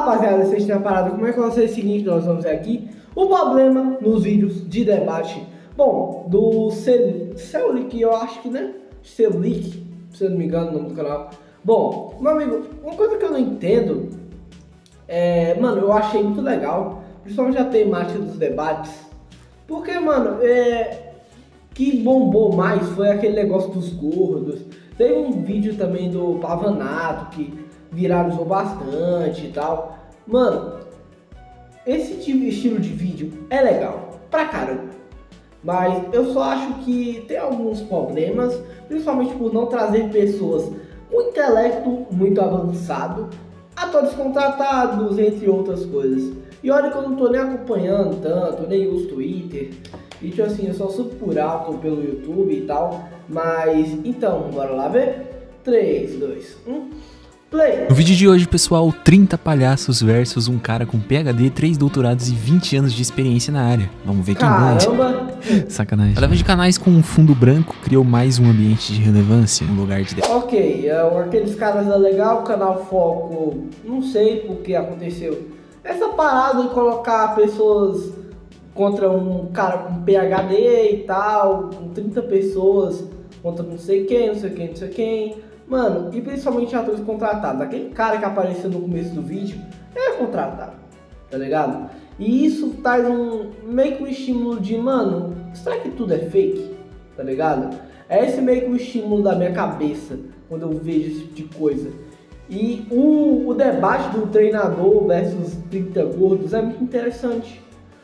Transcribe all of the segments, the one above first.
rapaziada, vocês têm a parada, como é que vai ser o seguinte, nós vamos ver aqui o problema nos vídeos de debate, bom, do Ceulic, eu acho que, né, Ceulic, se eu não me engano o nome do canal. Bom, meu amigo, uma coisa que eu não entendo mano, eu achei muito legal, principalmente a temática dos debates, porque, mano, que bombou mais foi aquele negócio dos gordos. Teve um vídeo também do Pavanato que viralizou bastante e tal. Mano, esse tipo de estilo de vídeo é legal pra caramba, mas eu só acho que tem alguns problemas, principalmente por não trazer pessoas com intelecto muito avançado, atores contratados, entre outras coisas. E olha que eu não tô nem acompanhando tanto, nem uso Twitter, e tipo assim, eu só subo por alto pelo YouTube e tal, mas então, bora lá ver? 3, 2, 1, play! No vídeo de hoje, pessoal, 30 palhaços versus um cara com PhD, 3 doutorados e 20 anos de experiência na área. Vamos ver quem ganha. Caramba! Sacanagem. A leva de canais com um fundo branco criou mais um ambiente de relevância, um lugar de... Ok, aqueles caras é legal, o canal Foco, não sei por que aconteceu essa parada de colocar pessoas contra um cara com PhD e tal, com 30 pessoas contra não sei quem, não sei quem, não sei quem. Mano, e principalmente atores contratados. Aquele cara que apareceu no começo do vídeo é contratado, tá ligado? E isso traz meio que um estímulo de, mano, será que tudo é fake? Tá ligado? É esse meio que um estímulo da minha cabeça quando eu vejo esse tipo de coisa. E o debate do treinador versus 30 gordos é muito interessante.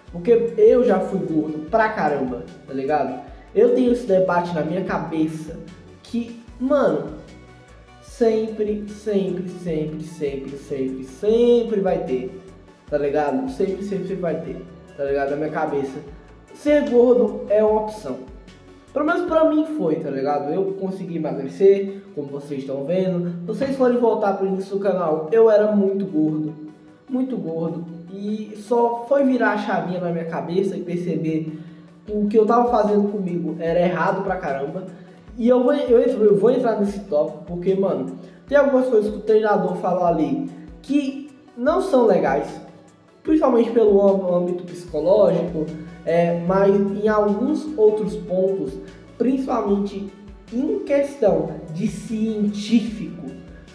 Porque eu já fui gordo pra caramba, tá ligado? Eu tenho esse debate na minha cabeça que, mano, sempre vai ter, tá ligado? Sempre vai ter, tá ligado? Na minha cabeça. Ser gordo é uma opção. Pelo menos pra mim foi, tá ligado? Eu consegui emagrecer, como vocês estão vendo. Se vocês forem voltar pro início do canal, eu era muito gordo. E só foi virar a chavinha na minha cabeça e perceber o que eu tava fazendo comigo era errado pra caramba. E eu vou entrar nesse tópico porque, mano, tem algumas coisas que o treinador falou ali que não são legais, principalmente pelo âmbito psicológico, mas em alguns outros pontos, principalmente em questão de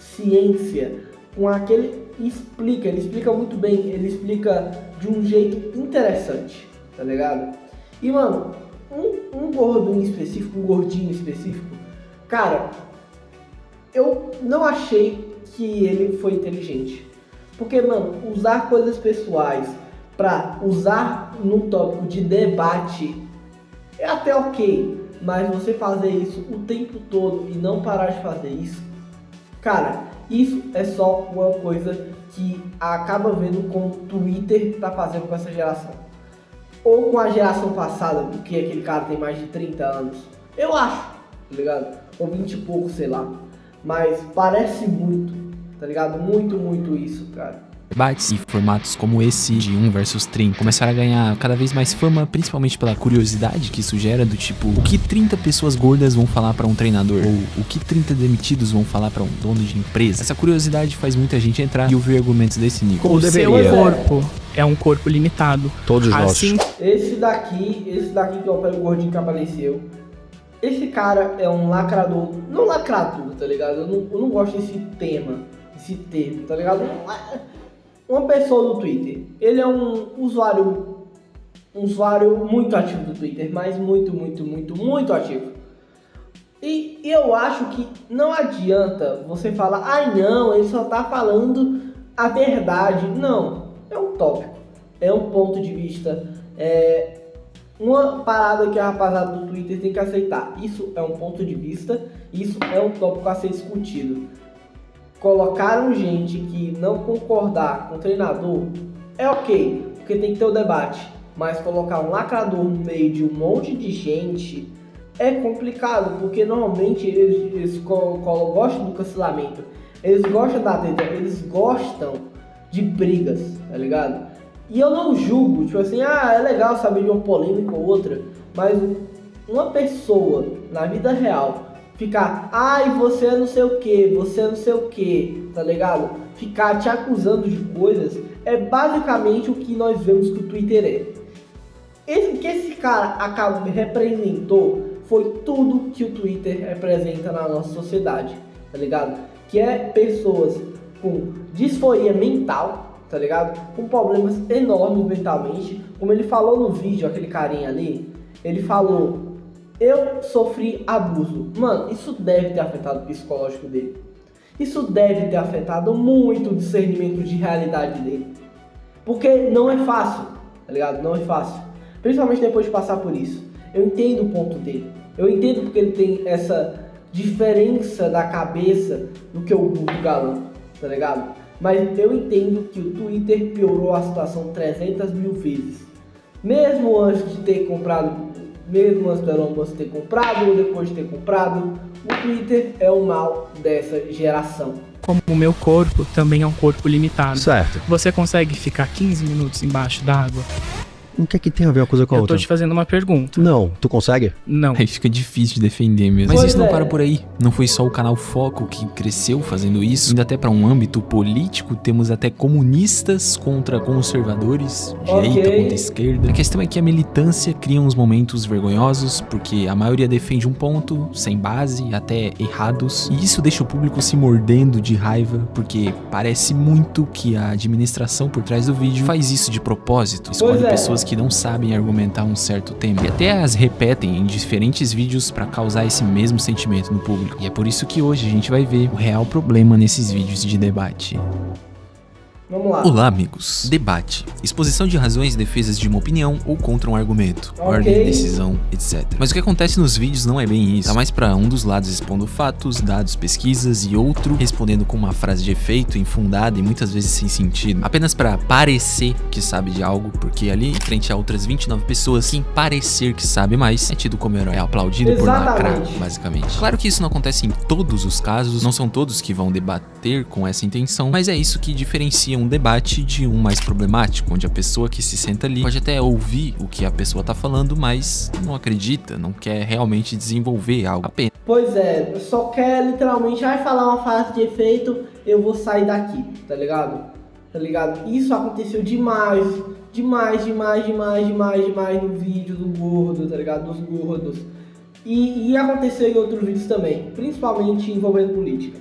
ciência, com aquele ele explica muito bem, ele explica de um jeito interessante, tá ligado? E, mano, um gordinho específico, cara, eu não achei que ele foi inteligente. Porque, mano, usar coisas pessoais pra usar num tópico de debate é até ok, mas você fazer isso o tempo todo e não parar de fazer isso, cara, isso é só uma coisa que acaba vendo como o Twitter tá fazendo com essa geração. Ou com a geração passada, porque aquele cara tem mais de 30 anos. Eu acho, tá ligado? Ou 20 e pouco, sei lá. Mas parece muito, tá ligado? Muito isso, cara. Debates e formatos como esse de 1 versus 30 começaram a ganhar cada vez mais fama, principalmente pela curiosidade que isso gera, do tipo, o que 30 pessoas gordas vão falar pra um treinador? Ou o que 30 demitidos vão falar pra um dono de empresa? Essa curiosidade faz muita gente entrar e ouvir argumentos desse nível. O seu corpo é um corpo limitado. Todos assim, nós. Esse daqui que é o gordinho que apareceu, esse cara é um lacrador, não lacrador, tá ligado? Eu não gosto desse termo, tá ligado? Uma pessoa do Twitter, ele é um usuário muito ativo do Twitter, mas muito ativo. E eu acho que não adianta você falar, ai não, ele só tá falando a verdade. Não, é um tópico, é um ponto de vista, uma parada que a rapaziada do Twitter tem que aceitar. Isso é um ponto de vista, isso é um tópico a ser discutido. Colocaram gente que não concordar com o treinador é ok, porque tem que ter o debate. Mas colocar um lacrador no meio de um monte de gente é complicado, porque normalmente eles gostam do cancelamento, eles gostam da treta, eles gostam de brigas, tá ligado? E eu não julgo, tipo assim, é legal saber de uma polêmica ou outra, mas uma pessoa na vida real ficar, ai, você é não sei o que, tá ligado? ficar te acusando de coisas, é basicamente o que nós vemos que o Twitter é. O que esse cara representou foi tudo que o Twitter representa na nossa sociedade, tá ligado? Que é pessoas com disforia mental, tá ligado? Com problemas enormes mentalmente. Como ele falou no vídeo, aquele carinha ali, ele falou: eu sofri abuso. Mano, isso deve ter afetado o psicológico dele. Isso deve ter afetado muito o discernimento de realidade dele. Porque não é fácil, tá ligado? Não é fácil. Principalmente depois de passar por isso. Eu entendo o ponto dele. Eu entendo porque ele tem essa diferença da cabeça do que o Guto Galã, tá ligado? Mas eu entendo que o Twitter piorou a situação 300 mil vezes. Mesmo antes de ter comprado, mesmo antes do Elon Musk ter comprado ou depois de ter comprado, o Twitter é o mal dessa geração. Como o meu corpo também é um corpo limitado. Certo. Você consegue ficar 15 minutos embaixo d'água? O que é que tem a ver uma coisa com a Eu outra? tô te fazendo uma pergunta. Não, tu consegue? Não. Aí fica difícil de defender mesmo. Mas Pois isso não é. para por aí. Não foi só o canal Foco que cresceu fazendo isso. Indo até para um âmbito político, temos até comunistas contra conservadores, direita Ok. contra esquerda. A questão é que a militância cria uns momentos vergonhosos, porque a maioria defende um ponto, sem base, até errados. E isso deixa o público se mordendo de raiva, porque parece muito que a administração por trás do vídeo faz isso de propósito. Escolhe Pois é. pessoas que não sabem argumentar um certo tema. E até as repetem em diferentes vídeos pra causar esse mesmo sentimento no público. E é por isso que hoje a gente vai ver o real problema nesses vídeos de debate. Vamos lá. Olá, amigos. Debate. Exposição de razões e defesas de uma opinião ou contra um argumento. Ok. Ordem, decisão, etc. Mas o que acontece nos vídeos não é bem isso. Tá mais pra um dos lados expondo fatos, dados, pesquisas e outro respondendo com uma frase de efeito, infundada e muitas vezes sem sentido. Apenas pra parecer que sabe de algo, porque ali, frente a outras 29 pessoas, quem parecer que sabe mais é tido como herói. É aplaudido por lacrar, Exatamente. basicamente. Claro que isso não acontece em todos os casos, não são todos que vão debater com essa intenção, mas é isso que diferencia um debate de um mais problemático, onde a pessoa que se senta ali pode até ouvir o que a pessoa tá falando, mas não acredita, não quer realmente desenvolver algo apenas. Pois é, só quer literalmente, vai falar uma frase de efeito, eu vou sair daqui, tá ligado? Tá ligado? Isso aconteceu demais no vídeo do gordo, tá ligado? Dos gordos. E aconteceu em outros vídeos também, principalmente envolvendo política.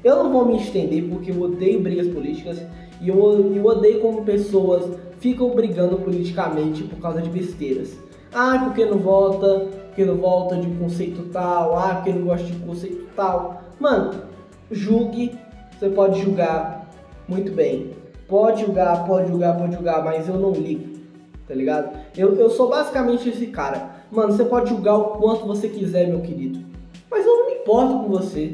Eu não vou me estender porque eu odeio brigas políticas e eu odeio como pessoas ficam brigando politicamente por causa de besteiras. Ah, porque não volta de conceito tal, ah, porque não gosta de conceito tal. Mano, julgue, você pode julgar muito bem. Pode julgar, mas eu não ligo, tá ligado? Eu sou basicamente esse cara. Mano, você pode julgar o quanto você quiser, meu querido, mas eu não me importo com você,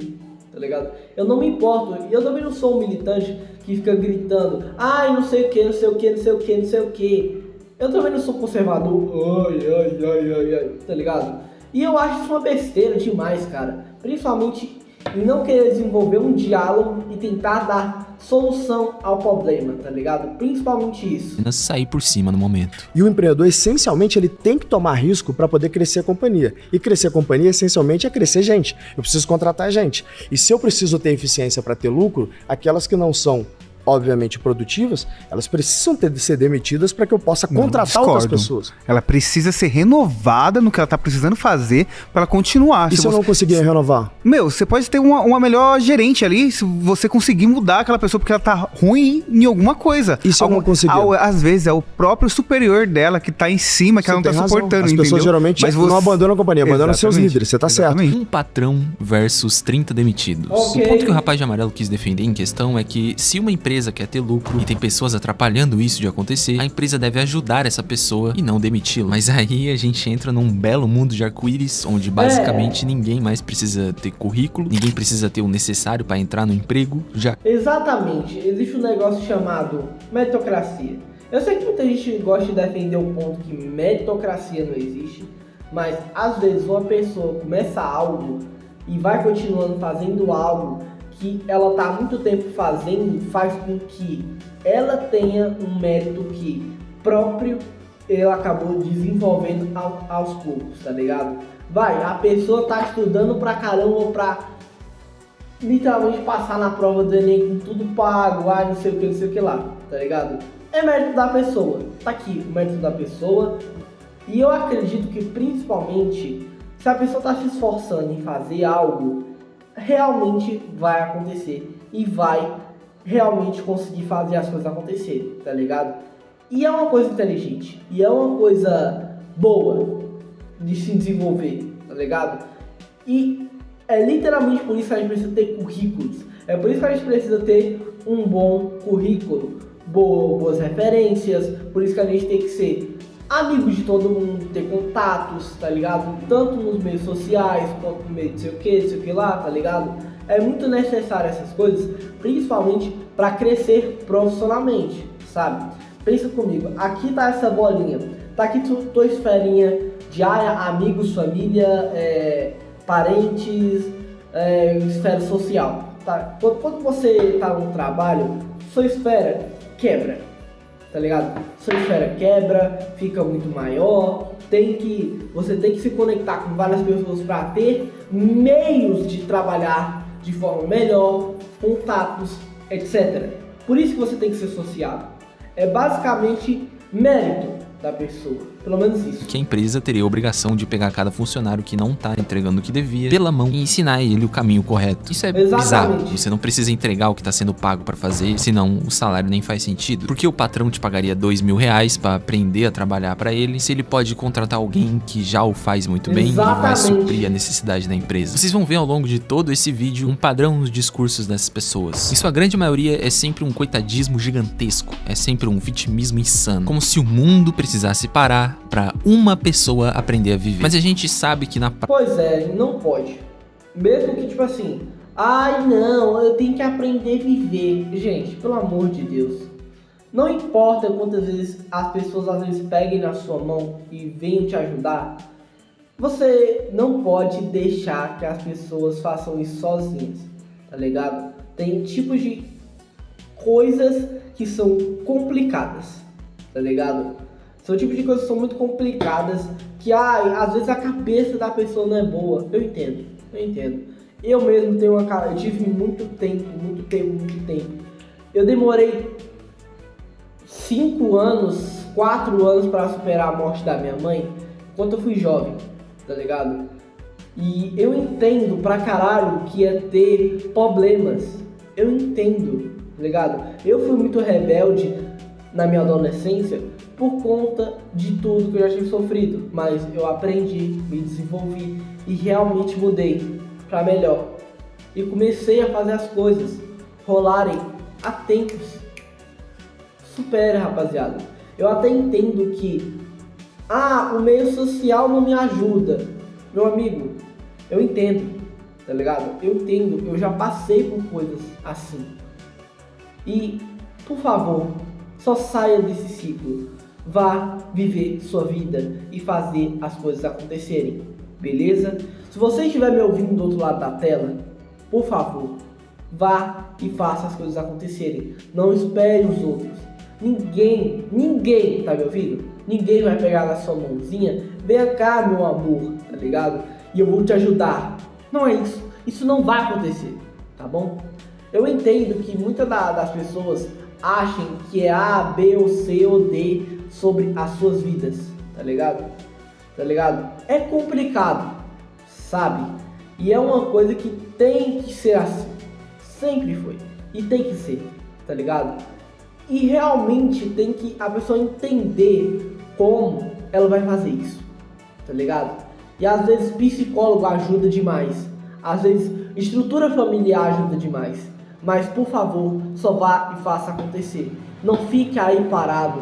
tá ligado? Eu não me importo, e eu também não sou um militante que fica gritando, ai, não sei o que, não sei o que, não sei o que, não sei o que. Eu também não sou conservador, ai, tá ligado? E eu acho isso uma besteira demais, cara. Principalmente em não querer desenvolver um diálogo e tentar dar solução ao problema, tá ligado? Principalmente isso. Sair por cima no momento. E o empreendedor, essencialmente, ele tem que tomar risco para poder crescer a companhia. E crescer a companhia, essencialmente, é crescer gente. Eu preciso contratar gente. E se eu preciso ter eficiência para ter lucro, aquelas que não são, obviamente, produtivas, elas precisam ser demitidas para que eu possa contratar outras discordo. pessoas. Ela precisa ser renovada no que ela tá precisando fazer pra ela continuar. E se eu não conseguir renovar? Meu, você pode ter uma melhor gerente ali se você conseguir mudar aquela pessoa porque ela tá ruim em alguma coisa. E se eu não conseguir? Às vezes é o próprio superior dela que tá em cima, que Você ela não tá tem razão. suportando, As pessoas entendeu? geralmente Mas não abandonam a companhia, abandonam seus Exatamente. líderes, você tá certo. Exatamente. Um patrão versus 30 demitidos. Ok. O ponto que o rapaz de amarelo quis defender em questão é que se uma empresa quer ter lucro e tem pessoas atrapalhando isso de acontecer, a empresa deve ajudar essa pessoa e não demiti-la. Mas aí a gente entra num belo mundo de arco-íris, onde basicamente ninguém mais precisa ter currículo, ninguém precisa ter o necessário para entrar no emprego, já Exatamente, existe um negócio chamado meritocracia. Eu sei que muita gente gosta de defender o ponto que meritocracia não existe, mas às vezes uma pessoa começa algo e vai continuando fazendo algo que ela tá há muito tempo fazendo, faz com que ela tenha um mérito que próprio ela acabou desenvolvendo aos poucos, tá ligado? A pessoa tá estudando pra caramba pra literalmente passar na prova do Enem com tudo pago, não sei o que lá, tá ligado? É mérito da pessoa, tá aqui o mérito da pessoa. E eu acredito que principalmente, se a pessoa tá se esforçando em fazer algo, realmente vai acontecer e vai realmente conseguir fazer as coisas acontecerem, tá ligado? E é uma coisa inteligente, e é uma coisa boa de se desenvolver, tá ligado? E é literalmente por isso que a gente precisa ter currículos, é por isso que a gente precisa ter um bom currículo, boas referências, por isso que a gente tem que ser amigos de todo mundo, ter contatos, tá ligado? Tanto nos meios sociais, quanto no meio de sei o que lá, tá ligado? É muito necessário essas coisas, principalmente para crescer profissionalmente, sabe? Pensa comigo, aqui tá essa bolinha, tá aqui tua esferinha de área, amigos, família, parentes, esfera social, tá? Quando você tá no trabalho, sua esfera quebra, tá ligado? Sua esfera quebra, fica muito maior, você tem que se conectar com várias pessoas para ter meios de trabalhar de forma melhor, contatos, etc. Por isso que você tem que ser sociável. É basicamente mérito da pessoa, pelo menos isso. Que a empresa teria a obrigação de pegar cada funcionário que não tá entregando o que devia pela mão e ensinar ele o caminho correto. Isso é bizarro. Você não precisa entregar o que tá sendo pago pra fazer, senão o salário nem faz sentido. Porque o patrão te pagaria R$2.000 pra aprender a trabalhar pra ele, se ele pode contratar alguém que já o faz muito bem e vai suprir a necessidade da empresa. Vocês vão ver ao longo de todo esse vídeo um padrão nos discursos dessas pessoas. Em sua grande maioria é sempre um coitadismo gigantesco, é sempre um vitimismo insano, como se o mundo precisasse parar pra uma pessoa aprender a viver. Mas a gente sabe que Pois é, não pode. Mesmo que tipo assim, não, eu tenho que aprender a viver. Gente, pelo amor de Deus. Não importa quantas vezes as pessoas às vezes peguem na sua mão e venham te ajudar, você não pode deixar que as pessoas façam isso sozinhas, tá ligado? Tem tipos de coisas que são complicadas, tá ligado? São tipos de coisas que são muito complicadas, que às vezes a cabeça da pessoa não é boa. Eu entendo. Eu mesmo eu tive muito tempo. Eu demorei 5 anos, 4 anos para superar a morte da minha mãe, enquanto eu fui jovem, tá ligado? E eu entendo pra caralho que é ter problemas. Eu entendo, tá ligado? Eu fui muito rebelde na minha adolescência por conta de tudo que eu já tinha sofrido, mas eu aprendi, me desenvolvi e realmente mudei para melhor e comecei a fazer as coisas rolarem a tempos. Supera, rapaziada. Eu até entendo que o meio social não me ajuda, meu amigo. Eu entendo, tá ligado? Eu entendo, eu já passei por coisas assim. E, por favor, só saia desse ciclo. Vá viver sua vida e fazer as coisas acontecerem, beleza? Se você estiver me ouvindo do outro lado da tela, por favor, vá e faça as coisas acontecerem. Não espere os outros. Ninguém, tá me ouvindo? Ninguém vai pegar na sua mãozinha, vem cá, meu amor, tá ligado? E eu vou te ajudar. Não é isso. Isso não vai acontecer, tá bom? Eu entendo que muitas das pessoas achem que é A, B, ou C ou D sobre as suas vidas, tá ligado? É complicado, sabe? E é uma coisa que tem que ser assim, sempre foi, e tem que ser, tá ligado? E realmente tem que a pessoa entender como ela vai fazer isso, tá ligado? E às vezes psicólogo ajuda demais, às vezes estrutura familiar ajuda demais, mas por favor, só vá e faça acontecer. Não fique aí parado,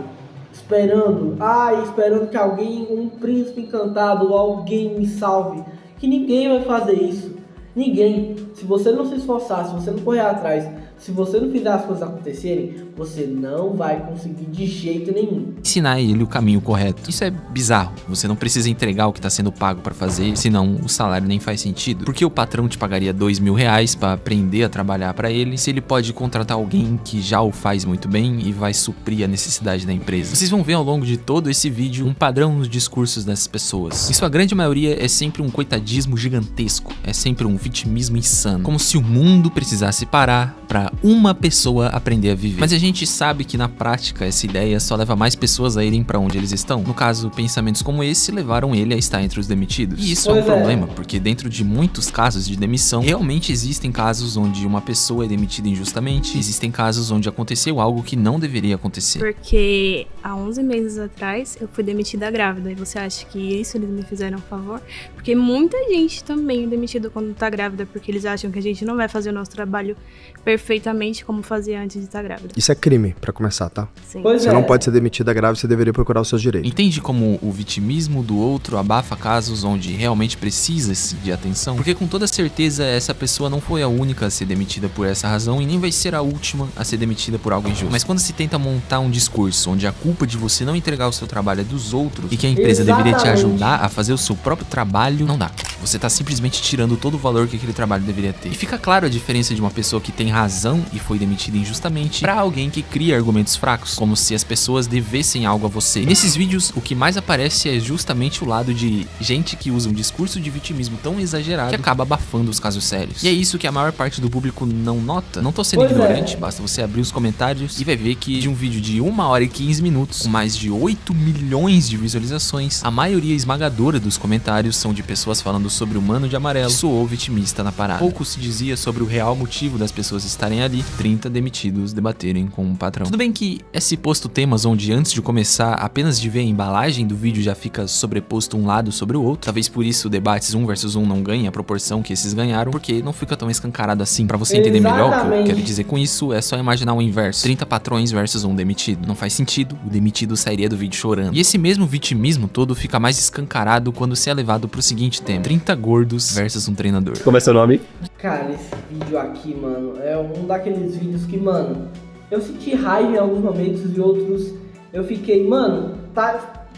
esperando que alguém, um príncipe encantado ou alguém me salve. Que ninguém vai fazer isso. Ninguém. Se você não se esforçar, se você não correr atrás, Se você não fizer as coisas acontecerem, você não vai conseguir de jeito nenhum. Ensinar ele o caminho correto. Isso é bizarro. Você não precisa entregar o que tá sendo pago pra fazer, senão o salário nem faz sentido. Por que o patrão te pagaria R$2.000 pra aprender a trabalhar pra ele, se ele pode contratar alguém que já o faz muito bem e vai suprir a necessidade da empresa? Vocês vão ver ao longo de todo esse vídeo um padrão nos discursos dessas pessoas. Em sua grande maioria é sempre um coitadismo gigantesco, é sempre um vitimismo insano, como se o mundo precisasse parar pra uma pessoa aprender a viver. Mas a gente sabe que na prática essa ideia só leva mais pessoas a irem pra onde eles estão. No caso, pensamentos como esse levaram ele a estar entre os demitidos. E isso é um problema, porque dentro de muitos casos de demissão, realmente existem casos onde uma pessoa é demitida injustamente, existem casos onde aconteceu algo que não deveria acontecer. Porque há 11 meses atrás eu fui demitida grávida, e você acha que isso eles me fizeram um favor? Porque muita gente também é demitida quando tá grávida, porque eles acham que a gente não vai fazer o nosso trabalho perfeitamente como fazia antes de estar grávida. Isso é crime, pra começar, tá? Sim. Pois Você é. não pode ser demitida grávida, você deveria procurar os seus direitos. Entende como o vitimismo do outro abafa casos onde realmente precisa-se de atenção? Porque com toda certeza essa pessoa não foi a única a ser demitida por essa razão e nem vai ser a última a ser demitida por algo injusto. Mas quando se tenta montar um discurso onde a culpa de você não entregar o seu trabalho é dos outros e que a empresa deveria te ajudar a fazer o seu próprio trabalho, não dá. Você tá simplesmente tirando todo o valor que aquele trabalho deveria ter. E fica claro a diferença de uma pessoa que tem razão e foi demitida injustamente pra alguém que cria argumentos fracos, como se as pessoas devessem algo a você. E nesses vídeos, o que mais aparece é justamente o lado de gente que usa um discurso de vitimismo tão exagerado que acaba abafando os casos sérios. E é isso que a maior parte do público não nota. Não tô sendo Pois é. ignorante, basta você abrir os comentários e vai ver que de um vídeo de 1h e 15 minutos, com mais de 8 milhões de visualizações, a maioria esmagadora dos comentários são de pessoas falando sobre o Mano de Amarelo, que soou vitimista na parada. Pouco se dizia sobre o real motivo das pessoas estarem ali, 30 demitidos debaterem com um patrão. Tudo bem que é se posto temas onde antes de começar, apenas de ver a embalagem do vídeo já fica sobreposto um lado sobre o outro. Talvez por isso debates 1 versus 1 não ganhem a proporção que esses ganharam, porque não fica tão escancarado assim. Pra você entender melhor o que eu Exatamente. quero dizer com isso, é só imaginar o inverso. 30 patrões versus um demitido. Não faz sentido, o demitido sairia do vídeo chorando. E esse mesmo vitimismo todo fica mais escancarado quando se é levado pro seguinte tema: 30 gordos versus um treinador. Como é seu nome? Cara, esse vídeo aqui, mano, é um daqueles vídeos que, mano, eu senti raiva em alguns momentos e outros eu fiquei, mano,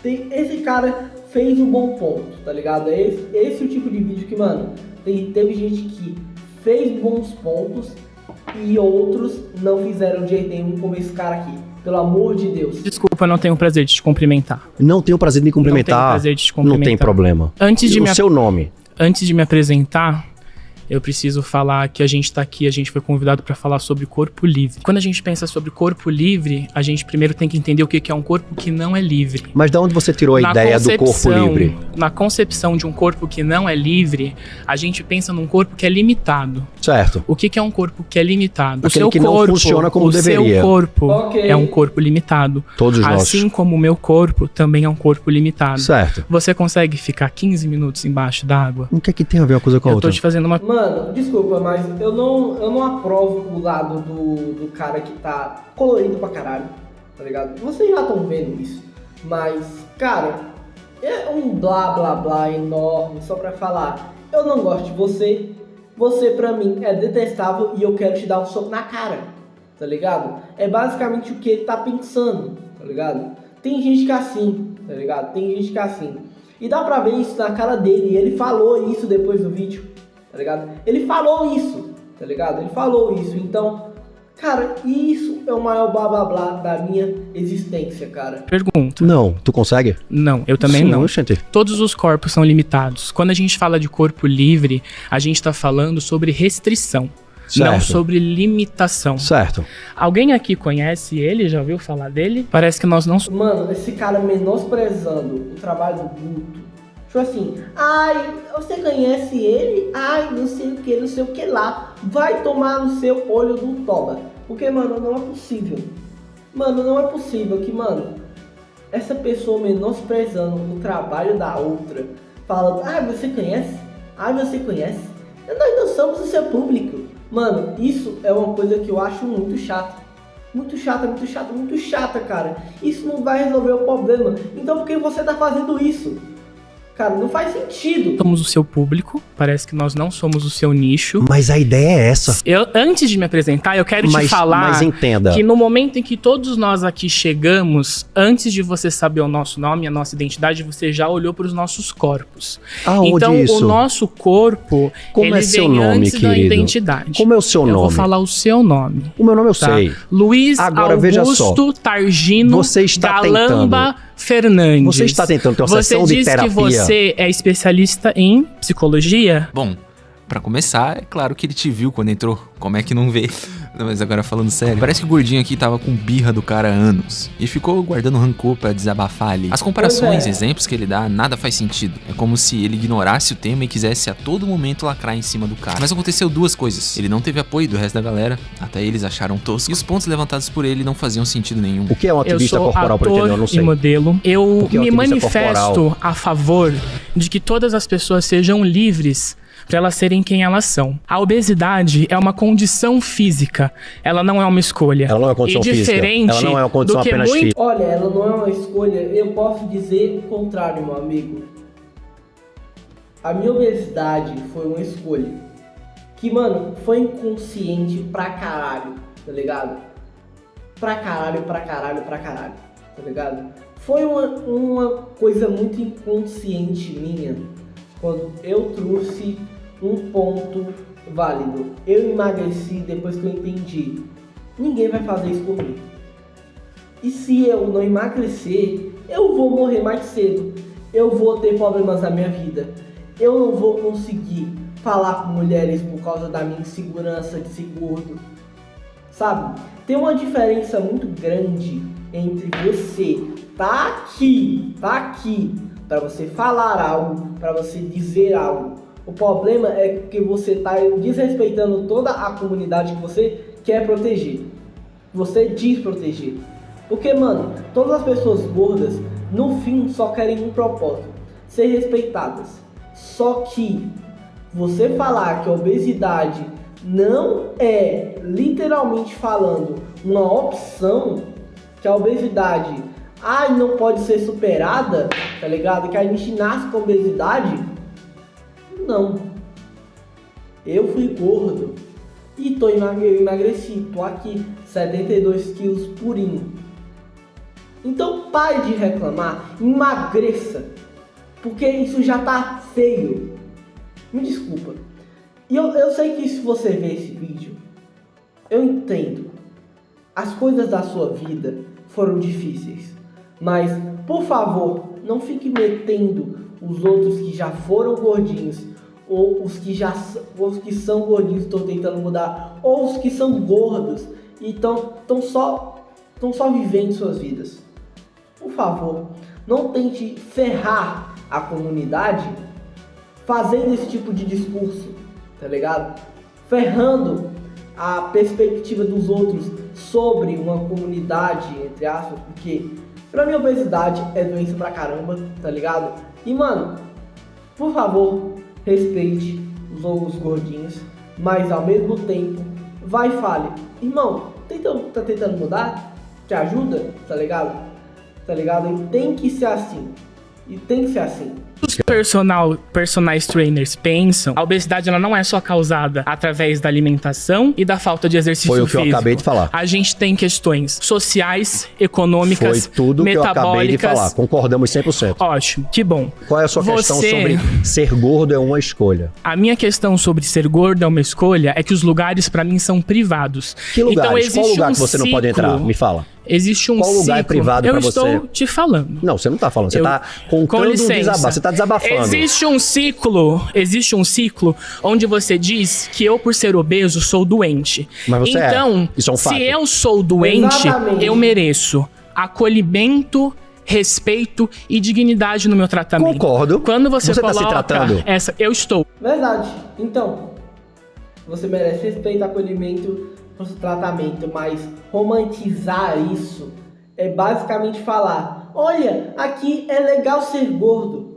esse cara fez um bom ponto, tá ligado? Esse é o tipo de vídeo que, mano, teve gente que fez bons pontos e outros não fizeram de jeito nenhum como esse cara aqui. Pelo amor de Deus. Desculpa, não tenho o prazer de te cumprimentar. Não tenho o prazer de me Não tenho o cumprimentar. prazer de te Não cumprimentar. tem problema. Antes de O me seu nome? Antes de me apresentar, eu preciso falar que a gente tá aqui, a gente foi convidado para falar sobre corpo livre. Quando a gente pensa sobre corpo livre, a gente primeiro tem que entender o que é um corpo que não é livre. Mas de onde você tirou a ideia do corpo livre? Na concepção de um corpo que não é livre, a gente pensa num corpo que é limitado. Certo. O que é um corpo que é limitado? Aquele que não funciona como deveria. O seu corpo Ok. é um corpo limitado. Todos nós. Assim como o meu corpo também é um corpo limitado. Certo. Você consegue ficar 15 minutos embaixo d'água? O que é que tem a ver uma coisa com a Eu tô outra? te fazendo uma Mano, desculpa, mas eu não aprovo o lado do cara que tá colorido pra caralho, tá ligado? Vocês já estão vendo isso, mas, cara, é um blá blá blá enorme só pra falar, eu não gosto de você pra mim é detestável e eu quero te dar um soco na cara, tá ligado? É basicamente o que ele tá pensando, tá ligado? Tem gente que é assim, tá ligado? Tem gente que é assim. E dá pra ver isso na cara dele, e ele falou isso depois do vídeo. Tá ligado? Ele falou isso, tá ligado? Ele falou isso, então, cara, isso é o maior blá blá blá da minha existência, cara. pergunta. Não, tu consegue? Não, eu também Sim, não. Gente. Todos os corpos são limitados. Quando a gente fala de corpo livre, a gente tá falando sobre restrição, não Certo. sobre limitação. Certo. Alguém aqui conhece ele? Já ouviu falar dele? Parece que nós não... Mano, esse cara menosprezando o trabalho do Guto. Tipo assim, ai, você conhece ele? Ai, não sei o que lá. Vai tomar no seu olho do toba. Porque, mano, não é possível. Mano, não é possível que, mano, essa pessoa menosprezando o trabalho da outra, falando, ai, você conhece? Ai, você conhece? Nós não somos o seu público. Mano, isso é uma coisa que eu acho muito chata. Muito chata, cara. Isso não vai resolver o problema. Então por que você tá fazendo isso? Cara, não faz sentido. Somos o seu público, parece que nós não somos o seu nicho. Mas a ideia é essa. Antes de me apresentar, eu quero te falar mas entenda. que no momento em que todos nós aqui chegamos, antes de você saber o nosso nome, a nossa identidade, você já olhou para os nossos corpos. Aonde então, isso? o nosso corpo, Como ele é seu vem nome, antes da querido? identidade. Como é o seu Eu nome? vou falar o seu nome. O meu nome eu Tá? sei. Luiz Agora, veja só. Augusto Targino Você está Galamba Fernandes. Você está tentando ter uma sessão de terapia. Você disse que você é especialista em psicologia? Bom, pra começar, é claro que ele te viu quando entrou. Como é que não vê? Não, mas agora falando sério, parece que o gordinho aqui tava com birra do cara há anos e ficou guardando rancor pra desabafar ali. As comparações, exemplos que ele dá, nada faz sentido. É como se ele ignorasse o tema e quisesse a todo momento lacrar em cima do cara. Mas aconteceu duas coisas. Ele não teve apoio do resto da galera, até eles acharam tosco, e os pontos levantados por ele não faziam sentido nenhum. O que é um ativista corporal pra entender? Eu não sei. E modelo. Eu que é um me ativista manifesto corporal? a favor de que todas as pessoas sejam livres para elas serem quem elas são. A obesidade é uma condição física, ela não é uma escolha. Ela não é uma condição e física. diferente Ela não é uma condição do que apenas física. Olha, ela não é uma escolha, eu posso dizer o contrário, meu amigo. A minha obesidade foi uma escolha. Que, mano, foi inconsciente pra caralho, tá ligado? Pra caralho, tá ligado? Foi uma coisa muito inconsciente minha quando eu trouxe um ponto válido. Eu emagreci depois que eu entendi. Ninguém vai fazer isso por mim. E se eu não emagrecer, eu vou morrer mais cedo. Eu vou ter problemas na minha vida. Eu não vou conseguir falar com mulheres por causa da minha insegurança de ser gordo. Sabe? Tem uma diferença muito grande entre você tá aqui para você falar algo, para você dizer algo. O problema é que você tá desrespeitando toda a comunidade que você quer proteger. Você diz proteger. Porque, mano, todas as pessoas gordas, no fim, só querem um propósito: ser respeitadas. Só que você falar que a obesidade não é, literalmente falando, uma opção, que a obesidade não pode ser superada, tá ligado? Que a gente nasce com obesidade. Não. Eu fui gordo e eu emagreci, tô aqui, 72 quilos purinho. Então pare de reclamar, emagreça, porque isso já tá feio. Me desculpa. E eu sei que se você ver esse vídeo, eu entendo. As coisas da sua vida foram difíceis. Mas, por favor, não fique metendo os outros que já foram gordinhos, ou os que são gordinhos e estão tentando mudar, ou os que são gordos e estão só vivendo suas vidas. Por favor, não tente ferrar a comunidade fazendo esse tipo de discurso, tá ligado? Ferrando a perspectiva dos outros sobre uma comunidade, entre aspas, porque pra mim a obesidade é doença pra caramba, tá ligado? E, mano, por favor, respeite os gordinhos, mas ao mesmo tempo, vai e fale: irmão, tá tentando mudar? Te ajuda? Tá ligado? Tá ligado? E tem que ser assim. Os personagens trainers pensam, a obesidade ela não é só causada através da alimentação e da falta de exercício físico. Foi o que eu acabei de falar. A gente tem questões sociais, econômicas, foi tudo metabólicas. Que eu acabei de falar. Concordamos 100%. Ótimo, que bom. Qual é a sua questão sobre ser gordo é uma escolha? A minha questão sobre ser gordo é uma escolha é que os lugares pra mim são privados. Que lugares? Então, existe qual lugar que você ciclo, não pode entrar? Me fala. Existe um Qual lugar ciclo. é privado pra você? Eu estou te falando. Não, você não tá falando. Você tá contando um desabafo. Você tá desabafando. Existe um ciclo onde você diz que eu, por ser obeso, sou doente. Mas você então, Isso é um fato. se eu sou doente, Exatamente. eu mereço acolhimento, respeito e dignidade no meu tratamento. Concordo. Quando você tá coloca se tratando? eu estou. Verdade. Então, você merece respeito, acolhimento pro seu tratamento, mas romantizar isso é basicamente falar: olha, aqui é legal ser gordo.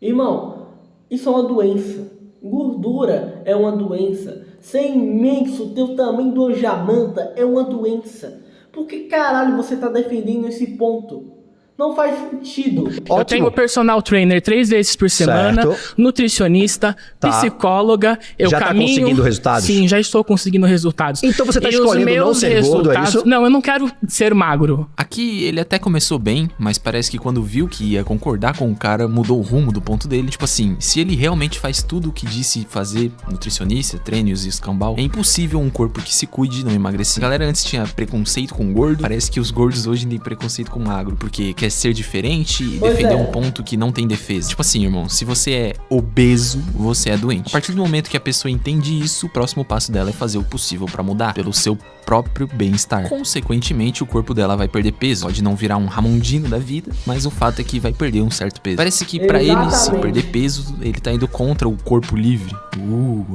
Irmão, isso é uma doença. Gordura é uma doença. Ser imenso, ter o tamanho de uma jamanta é uma doença. Por que caralho você tá defendendo esse ponto? Não faz sentido. Eu tenho personal trainer 3 vezes por semana, nutricionista, psicóloga, eu já caminho... Já tá conseguindo resultados? Sim, já estou conseguindo resultados. Então você tá escolhendo não ser gordo, é isso? Não, eu não quero ser magro. Aqui ele até começou bem, mas parece que quando viu que ia concordar com o cara, mudou o rumo do ponto dele. Tipo assim, se ele realmente faz tudo o que disse fazer, nutricionista, treinos e escambau, é impossível um corpo que se cuide não emagrecer. A galera antes tinha preconceito com gordo, parece que os gordos hoje têm preconceito com magro, porque quer ser diferente e defender um ponto que não tem defesa. Tipo assim, irmão, se você é obeso, você é doente. A partir do momento que a pessoa entende isso, o próximo passo dela é fazer o possível pra mudar, pelo seu próprio bem-estar. Consequentemente, o corpo dela vai perder peso. Pode não virar um Ramondino da vida, mas o fato é que vai perder um certo peso. Parece que pra ele, se perder peso, ele tá indo contra o corpo livre.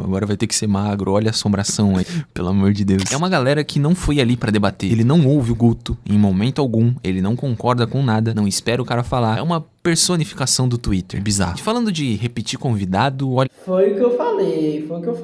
Agora vai ter que ser magro, olha a assombração aí, pelo amor de Deus. É uma galera que não foi ali pra debater. Ele não ouve o Guto em momento algum, ele não concorda com nada, não espera o cara falar. É uma personificação do Twitter, bizarro. E falando de repetir convidado, olha... Foi o que eu falei, gente, foi o que eu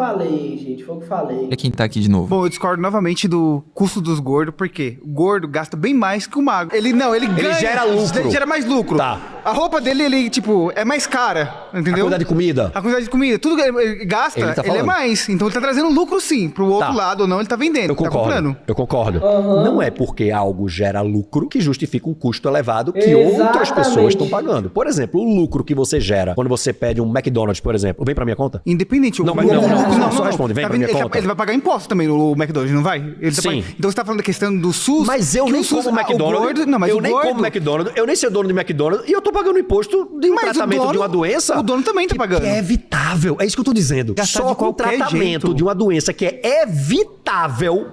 falei. Olha quem tá aqui de novo. Bom, eu discordo novamente do custo dos gordos, porque o gordo gasta bem mais que o magro. Ele ganha, gera lucro. Ele gera mais lucro. Tá. A roupa dele, ele, tipo, é mais cara, entendeu? A quantidade de comida. A quantidade de comida. Tudo que ele gasta, Ele tá ele é falando. mais. Então ele tá trazendo lucro sim. Pro outro lado ou não, ele tá vendendo. Eu concordo. Tá comprando. Eu concordo. Não é porque algo gera lucro que justifica um custo elevado que outras pessoas estão pagando. Por exemplo, o lucro que você gera quando você pede um McDonald's, por exemplo, vem pra minha conta? Independente. Não, só responde, vem pra minha conta. Ele vai pagar imposto também no McDonald's, não vai? Sim. Então você tá falando da questão do SUS. Mas eu nem como McDonald's. Eu nem como McDonald's. Eu nem sou dono de McDonald's. E eu tô pagando imposto de um tratamento de uma doença. O dono também tá pagando. Que é evitável. É isso que eu tô dizendo. Gastar Só de com o qualquer tratamento jeito. de uma doença que é evitável,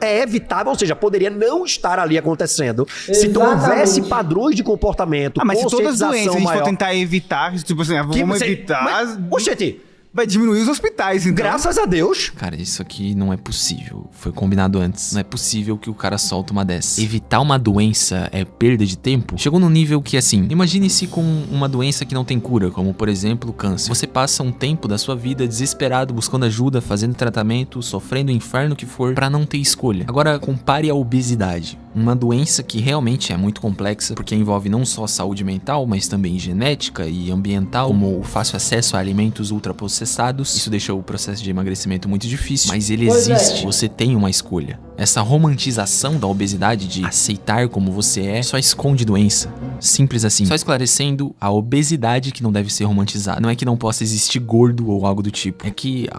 ou seja, poderia não estar ali acontecendo. Se não houvesse padrões de comportamento, Mas se todas as conscientização doenças a gente maior. for tentar evitar, tipo assim, vamos evitar... Oxente, vai diminuir os hospitais, então. graças a Deus. Cara, isso aqui não é possível. Foi combinado antes. Não é possível que o cara solta uma dessa. Evitar uma doença é perda de tempo? Chegou num nível que, assim, imagine-se com uma doença que não tem cura, como, por exemplo, o câncer. Você passa um tempo da sua vida desesperado, buscando ajuda, fazendo tratamento, sofrendo o inferno que for, pra não ter escolha. Agora, compare a obesidade. Uma doença que realmente é muito complexa, porque envolve não só saúde mental, mas também genética e ambiental, como o fácil acesso a alimentos ultraprocessados. Isso deixou o processo de emagrecimento muito difícil, mas ele existe. Você tem uma escolha. Essa romantização da obesidade, de aceitar como você é, só esconde doença. Simples assim. Só esclarecendo, a obesidade que não deve ser romantizada. Não é que não possa existir gordo ou algo do tipo. É que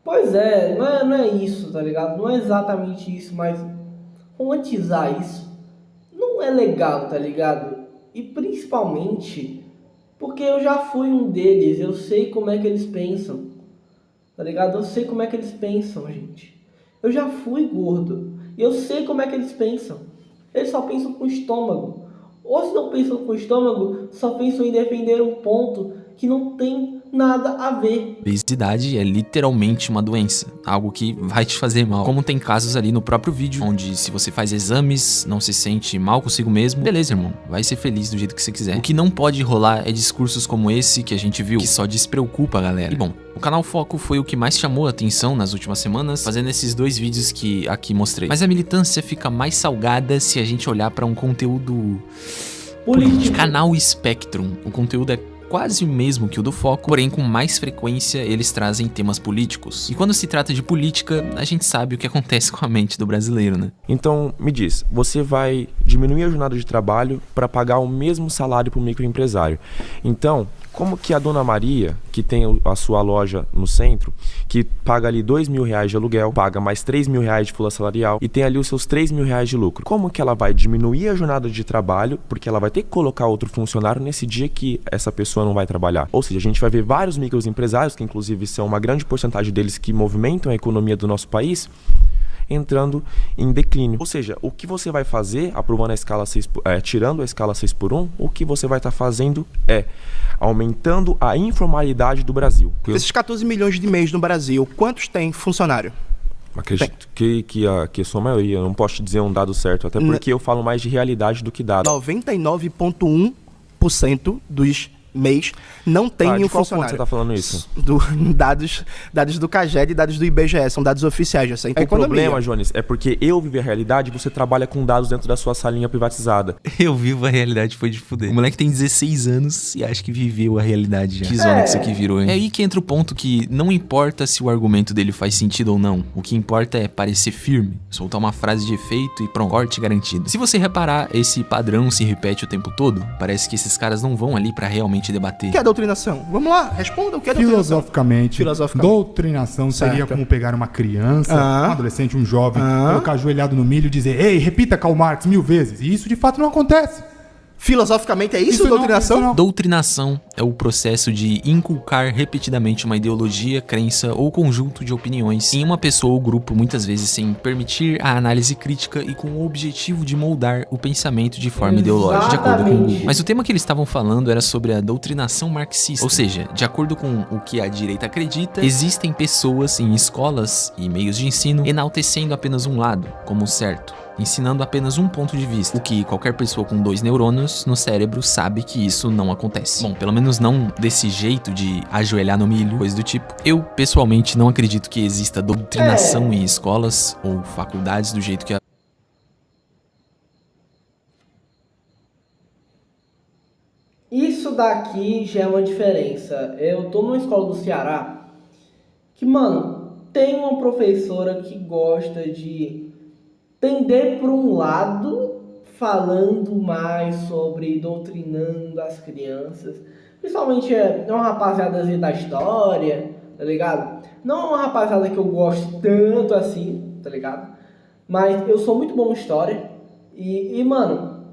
Pois é, não é isso, tá ligado? Não é exatamente isso, mas romantizar isso não é legal, tá ligado? E principalmente porque eu já fui um deles, eu sei como é que eles pensam, tá ligado? Eu sei como é que eles pensam, gente. Eu já fui gordo e eu sei como é que eles pensam. Eles só pensam com o estômago. Ou se não pensam com o estômago, só pensam em defender um ponto que não tem nada a ver. obesidade é literalmente uma doença, algo que vai te fazer mal. Como tem casos ali no próprio vídeo, onde se você faz exames, não se sente mal consigo mesmo, beleza, irmão, vai ser feliz do jeito que você quiser. O que não pode rolar é discursos como esse que a gente viu, que só despreocupa a galera. E bom, o canal Foco foi o que mais chamou a atenção nas últimas semanas, fazendo esses dois vídeos que aqui mostrei. Mas a militância fica mais salgada se a gente olhar para um conteúdo político. Canal Spectrum, o conteúdo é quase o mesmo que o do Foco, porém com mais frequência eles trazem temas políticos. E quando se trata de política, a gente sabe o que acontece com a mente do brasileiro, né? Então, me diz, você vai diminuir a jornada de trabalho para pagar o mesmo salário para o microempresário. Então, como que a Dona Maria, que tem a sua loja no centro, que paga ali R$2.000 de aluguel, paga mais R$3.000 de folha salarial e tem ali os seus R$3.000 de lucro, como que ela vai diminuir a jornada de trabalho, porque ela vai ter que colocar outro funcionário nesse dia que essa pessoa não vai trabalhar? Ou seja, a gente vai ver vários microempresários, que inclusive são uma grande porcentagem deles que movimentam a economia do nosso país, entrando em declínio. Ou seja, o que você vai fazer, aprovando a escala 6 tirando a escala 6x1, o que você vai estar fazendo é aumentando a informalidade do Brasil. Desses 14 milhões de MEIs no Brasil, quantos tem funcionário? Acredito que a sua maioria, eu não posso te dizer um dado certo, até porque eu falo mais de realidade do que dado. 99,1% dos mês não tem nenhum de qual fonte funcionário. você tá falando isso? Dados do CAGED e dados do IBGE, são dados oficiais dessa O economia. problema, Jones, é porque eu vivo a realidade e você trabalha com dados dentro da sua salinha privatizada. Eu vivo a realidade, foi de fuder. O moleque tem 16 anos e acha que viveu a realidade já. Que zona que isso aqui virou, hein? É aí que entra o ponto que não importa se o argumento dele faz sentido ou não. O que importa é parecer firme, soltar uma frase de efeito e pronto, corte garantido. Se você reparar, esse padrão se repete o tempo todo. Parece que esses caras não vão ali pra realmente debater. O que é doutrinação? Vamos lá, responda o que é doutrinação. Filosoficamente, doutrinação seria Certo. como pegar uma criança, um adolescente, um jovem, colocar ajoelhado no milho e dizer: ei, repita Karl Marx 1000 vezes. E isso de fato não acontece. Filosoficamente é isso doutrinação? Doutrinação é o processo de inculcar repetidamente uma ideologia, crença ou conjunto de opiniões em uma pessoa ou grupo, muitas vezes sem permitir a análise crítica e com o objetivo de moldar o pensamento de forma ideológica, de acordo com o Google. Mas o tema que eles estavam falando era sobre a doutrinação marxista, ou seja, de acordo com o que a direita acredita, existem pessoas em escolas e meios de ensino enaltecendo apenas um lado como certo, ensinando apenas um ponto de vista, o que qualquer pessoa com 2 neurônios no cérebro sabe que isso não acontece. Bom, pelo menos não desse jeito de ajoelhar no milho, coisa do tipo. Eu, pessoalmente, não acredito que exista doutrinação em escolas ou faculdades do jeito que a... Isso daqui já é uma diferença. Eu tô numa escola do Ceará que, mano, tem uma professora que gosta de tender para um lado, falando mais sobre doutrinando as crianças. Principalmente é uma rapaziada da história, tá ligado? Não é uma rapaziada que eu gosto tanto assim, tá ligado? Mas eu sou muito bom em história. E mano,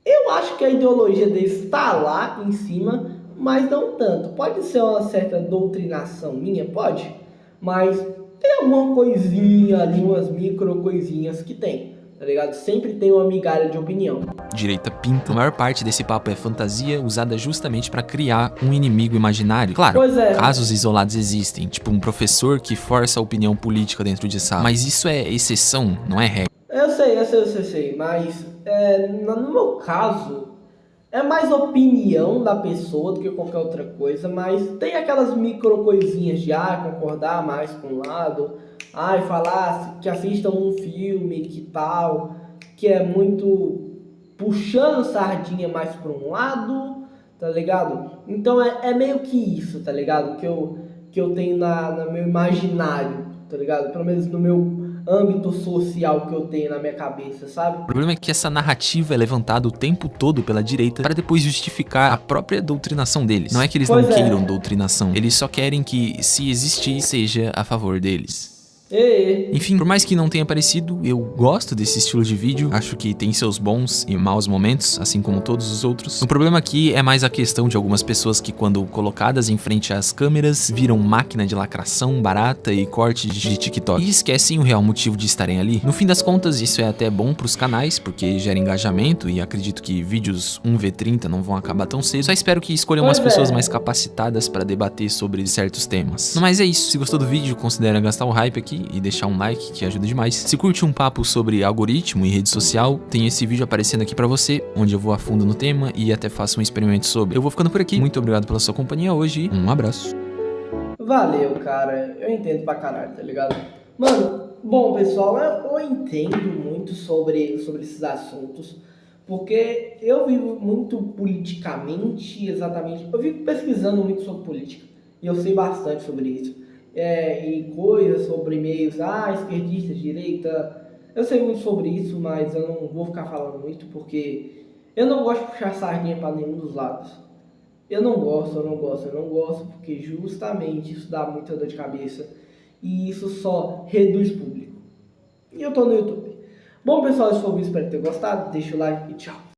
eu acho que a ideologia deles tá lá em cima, mas não tanto. Pode ser uma certa doutrinação minha, pode, mas tem alguma coisinha ali, umas micro coisinhas que tem, tá ligado? Sempre tem uma migalha de opinião. Direita pinta. A maior parte desse papo é fantasia usada justamente pra criar um inimigo imaginário. Claro, casos isolados existem, tipo um professor que força a opinião política dentro de sala, mas isso é exceção, não é regra. Eu sei, mas no meu caso é mais opinião da pessoa do que qualquer outra coisa, mas tem aquelas micro coisinhas de concordar mais com um lado, falar que assistam um filme, que tal, que é muito puxando sardinha mais para um lado, tá ligado? Então é meio que isso, tá ligado? Que eu tenho no meu imaginário, tá ligado? Pelo menos no meu âmbito social que eu tenho na minha cabeça, sabe? O problema é que essa narrativa é levantada o tempo todo pela direita para depois justificar a própria doutrinação deles. Não é que eles não queiram doutrinação, eles só querem que, se existir, seja a favor deles. Enfim, por mais que não tenha parecido, eu gosto desse estilo de vídeo, acho que tem seus bons e maus momentos, assim como todos os outros. O problema aqui é mais a questão de algumas pessoas que, quando colocadas em frente às câmeras, viram máquina de lacração barata e corte de TikTok e esquecem o real motivo de estarem ali. No fim das contas, isso é até bom pros canais, porque gera engajamento e acredito que vídeos 1v30 não vão acabar tão cedo. Só espero que escolham umas pessoas mais capacitadas para debater sobre certos temas. Mas é isso, se gostou do vídeo, considere gastar o hype aqui e deixar um like, que ajuda demais. Se curte um papo sobre algoritmo e rede social, tem esse vídeo aparecendo aqui pra você, onde eu vou a fundo no tema e até faço um experimento sobre. Eu vou ficando por aqui, muito obrigado pela sua companhia hoje e um abraço. Valeu, cara, eu entendo pra caralho, tá ligado? Mano, bom pessoal, eu entendo muito sobre esses assuntos, porque eu vivo muito politicamente, exatamente, eu vivo pesquisando muito sobre política, e eu sei bastante sobre isso. E coisas sobre meios, esquerdista, direita, eu sei muito sobre isso, mas eu não vou ficar falando muito, porque eu não gosto de puxar sardinha para nenhum dos lados. Eu não gosto, porque justamente isso dá muita dor de cabeça, e isso só reduz público. E eu tô no YouTube. Bom pessoal, esse foi o vídeo, espero ter gostado, deixa o like e tchau.